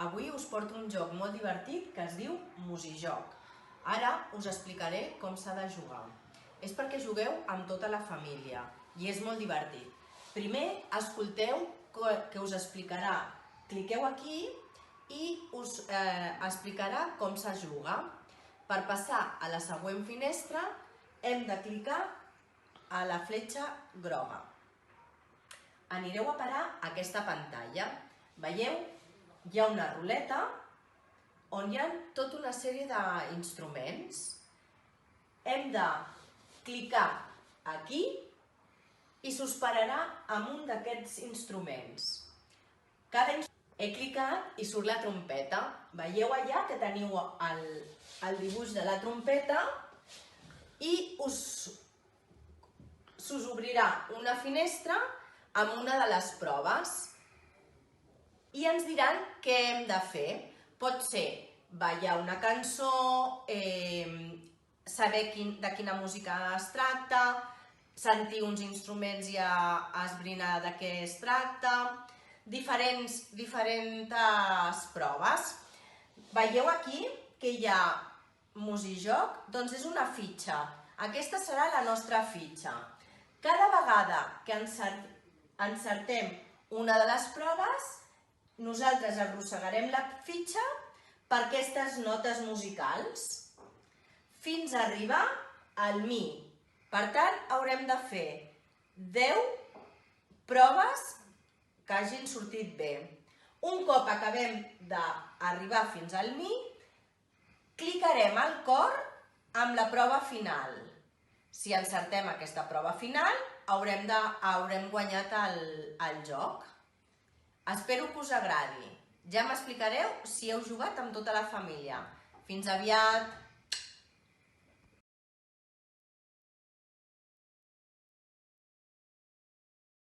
Avui us porto un joc molt divertit que es diu Musijoc. Ara us explicaré com s'ha de jugar. És perquè jugueu amb tota la família i és molt divertit. Primer, escolteu que us explicarà. Cliqueu aquí i us explicarà com se juga. Per passar a la següent finestra hem de clicar a la fletxa groga. Anireu a parar a aquesta pantalla. Veieu? Hi ha una ruleta on hi ha tota una sèrie d'instruments. Hem de clicar aquí i s'us pararà amb un d'aquests instruments. He clicat i surt la trompeta. Veieu allà que teniu el dibuix de la trompeta i s'us obrirà una finestra amb una de les proves i ens diran què hem de fer. Pot ser ballar una cançó, saber de quina música es tracta, sentir uns instruments i esbrinar de què es tracta, diferents proves. Veieu aquí que hi ha Musijoc? Doncs és una fitxa. Aquesta serà la nostra fitxa. Cada vegada que encertem una de les proves, nosaltres arrossegarem la fitxa per aquestes notes musicals fins a arribar al mi. Per tant, haurem de fer 10 proves que hagin sortit bé. Un cop acabem d'arribar fins al mi, clicarem al cor amb la prova final. Si encertem aquesta prova final, haurem guanyat el joc. Espero que us agradi. Ja m'explicareu si heu jugat amb tota la família. Fins aviat!